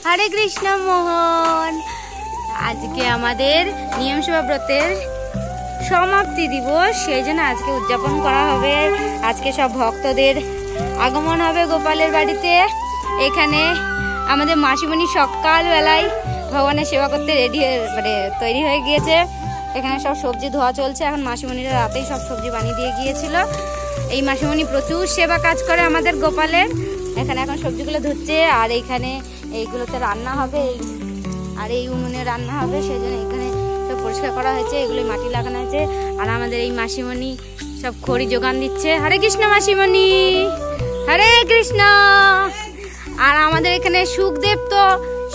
হরে কৃষ্ণ মোহন। আজকে আমাদের নিয়ম সেবা ব্রতের সমাপ্তি দিবস, সেই জন্য আজকে উদযাপন করা হবে। আজকে সব ভক্তদের আগমন হবে গোপালের বাড়িতে। এখানে আমাদের মাসিমণি সকালবেলায় ভগবানের সেবা করতে তৈরি হয়ে গিয়েছে। এখানে সব সবজি ধোয়া চলছে। এখন মাসিমণিরা রাতেই সব সবজি বানিয়ে দিয়ে গিয়েছিল। এই মাসিমণি প্রচুর সেবা কাজ করে আমাদের গোপালের। এখানে এখন সবজিগুলো ধুচ্ছে, আর এইখানে এইগুলোতে রান্না হবে, আর এই উনুনে রান্না হবে, সেই জন্য এখানে সব পরিষ্কার করা হয়েছে। এগুলো মাটি লাগানো হয়েছে। আর আমাদের এই মাসিমণি সব খড়ি যোগান দিচ্ছে। হরে কৃষ্ণ মাসিমণি, হরে কৃষ্ণ। আর আমাদের এখানে সুখদেব তো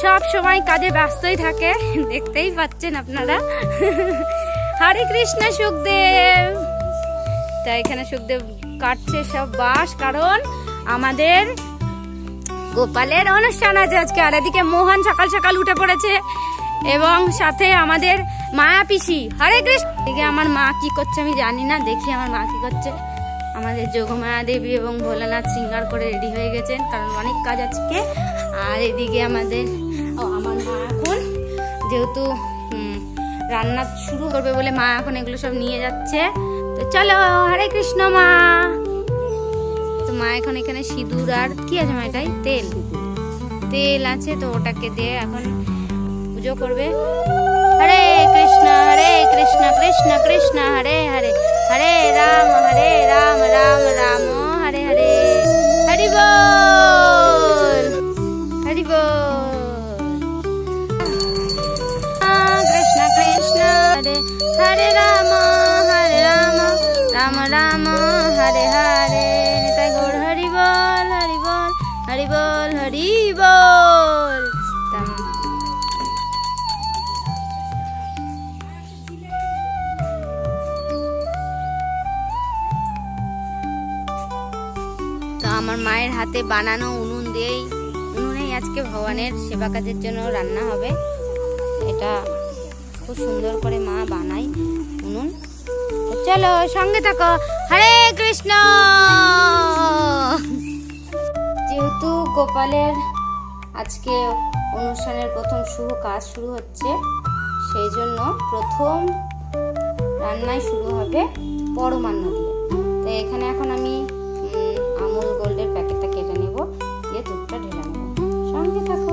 সব সময় কাজে ব্যস্তই থাকে, দেখতেই পাচ্ছেন আপনারা। হরে কৃষ্ণ সুখদেব। তাই এখানে সুখদেব কাটছে সব বাঁশ, কারণ আমাদের গোপালের অনুষ্ঠান আছে আজকে। আর এদিকে মোহন সকাল সকাল উঠে পড়েছে, এবং সাথে আমাদের মায়া পিসি। হরে কৃষ্ণ। এদিকে আমার মা কি করছে আমি জানি না, দেখি আমার মা কি করছে। আমাদের যোগমায়া দেবী এবং ভোলানাথ সিঙ্গার করে রেডি হয়ে গেছেন, কারণ অনেক কাজ আজকে। আর এদিকে আমার মা এখন যেহেতু রান্না শুরু করবে বলে মা এখন এগুলো সব নিয়ে যাচ্ছে। তো চলো, হরে কৃষ্ণ মা। তো মা এখন এখানে সিঁদুর আর কি আছে মা, এটাই তেল আছে, তো ওটাকে দিয়ে এখন পুজো করবে। হরে কৃষ্ণ কৃষ্ণ কৃষ্ণ হরে হরে, হরে রাম রাম রাম হরে হরে। হরি বল, হরি বল। কৃষ্ণ কৃষ্ণ হরে হরে রাম রাম রাম হরে হরে। নিতাই গৌর হরি বল, হরি বল, হরি বল, হরি বল। তো আমার মায়ের হাতে বানানো উনুনেই আজকে ভগবানের সেবা কাজের জন্য রান্না হবে। এটা খুব সুন্দর করে মা বানায় উনুন। চলো সঙ্গে থাকো। হরে কৃষ্ণ। যেহেতু গোপালের আজকে অনুষ্ঠানের প্রথম শুভ কাজ শুরু হচ্ছে, সেই জন্য প্রথম রান্নাই শুরু হবে পরমান্ন দিয়ে। তো এখানে এখন আমি আমুল গোল্ডের প্যাকেটটা কেটে নেব, দিয়ে দুধটা ঢেলে নেব। সঙ্গে থাকো।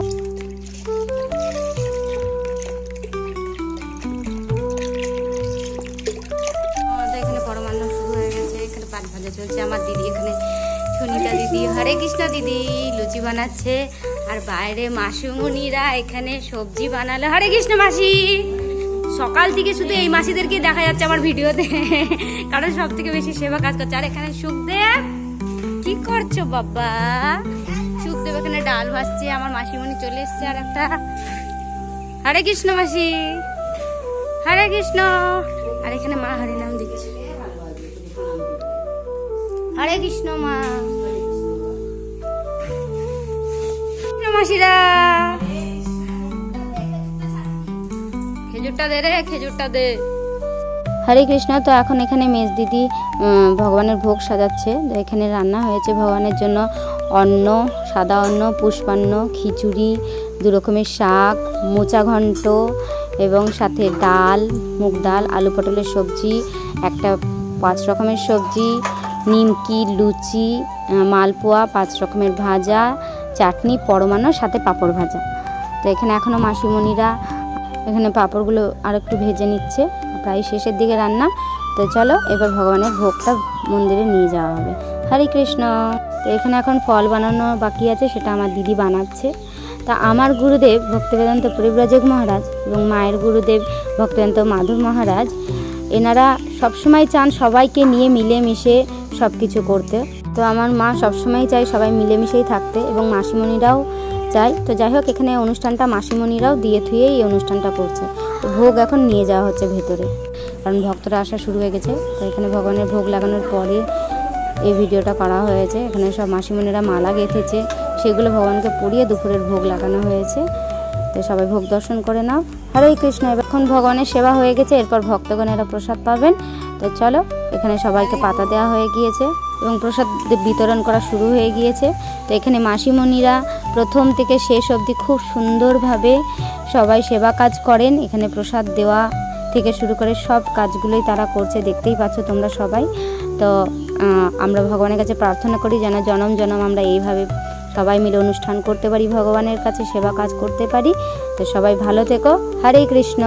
এখানে পরমান্ন শুরু হয়ে গেছে। এখানে পাট ভাজা চলছে। আমার দিদি এখানে সুনিতা দিদি, হরে কৃষ্ণ দিদি লুচি বানাচ্ছে। আর বাইরে মাসিমণিরা এখানে সবজি বানালো। হরে কৃষ্ণ মাসি। সকাল থেকে শুধু এই মাসিদেরকে দেখা যাচ্ছে আমার ভিডিওতে, কারণ সব থেকে বেশি সেবা কাজ করছে। আর এখানে সুখদেব, কি করছো বাবা? সুখদেব এখানে ডাল ভাজছে। আমার মাসিমণি চলে এসছে আর একটা। হরে কৃষ্ণ মাসি, হরে কৃষ্ণ। আর এখানে মা হরি নাম দিচ্ছে। হরে কৃষ্ণ মা। মাসিরা খেজুরটা দে রে, খেজুরটা দে। হরে কৃষ্ণ। তো এখন এখানে মেজ দিদি ভগবানের ভোগ সাজাচ্ছে। তো এখানে রান্না হয়েছে ভগবানের জন্য অন্ন, সাদা অন্ন, পুষ্পান্ন, খিচুড়ি, 2 রকমের শাক, মোচা ঘন্ট, এবং সাথে ডাল, মুগ ডাল, আলু পটলের সবজি, একটা 5 রকমের সবজি, নিমকি, লুচি, মালপোয়া, 5 রকমের ভাজা, চাটনি, পরমান্ন, সাথে পাঁপড় ভাজা। তো এখানে এখনও মাসিমণিরা এখানে পাঁপড়গুলো আর একটু ভেজে নিচ্ছে, প্রায় শেষের দিকে রান্না। তো চলো এবার ভগবানের ভোগটা মন্দিরে নিয়ে যাওয়া হবে। হরে কৃষ্ণ। তো এখানে এখন ফল বানানো বাকি আছে, সেটা আমার দিদি বানাচ্ছে। তা আমার গুরুদেব ভক্তিবেদান্ত পরিব্রাজক মহারাজ এবং মায়ের গুরুদেব ভক্তিবেদান্ত মাধব মহারাজ, এনারা সবসময় চান সবাইকে নিয়ে মিলেমিশে সব কিছু করতে। তো আমার মা সবসময় চাই সবাই মিলেমিশেই থাকতে, এবং মাসিমণিরাও চাই। তো যাই হোক, এখানে অনুষ্ঠানটা মাসিমণিরাও দিয়ে থুয়েই এই অনুষ্ঠানটা করছে। তো ভোগ এখন নিয়ে যাওয়া হচ্ছে ভেতরে, কারণ ভক্তরা আসা শুরু হয়ে গেছে। তো এখানে ভগবানের ভোগ লাগানোর পরে এই ভিডিওটা করা হয়েছে। এখানে সব মাসিমণিরা মালা গেঁথেছে, সেগুলো ভগবানকে পরিয়ে দুপুরের ভোগ লাগানো হয়েছে। তো সবাই ভোগ দর্শন করে নাও। হরে কৃষ্ণ। এখন ভগবানের সেবা হয়ে গেছে, এরপর ভক্তগণেরা প্রসাদ পাবেন। তো চলো, এখানে সবাইকে পাতা দেওয়া হয়ে গিয়েছে এবং প্রসাদ বিতরণ করা শুরু হয়ে গিয়েছে। তো এখানে মাসিমণিরা প্রথম থেকে শেষ অবধি খুব সুন্দরভাবে সবাই সেবা কাজ করেন। এখানে প্রসাদ দেওয়া থেকে শুরু করে সব কাজগুলোই তারা করছে, দেখতেই পাচ্ছ তোমরা সবাই। তো আমরা ভগবানের কাছে প্রার্থনা করি যেন জনম জনম আমরা এইভাবে সবাই মিলে অনুষ্ঠান করতে পারি, ভগবানের কাছে সেবা কাজ করতে পারি। তো সবাই ভালো থেকো। হরে কৃষ্ণ।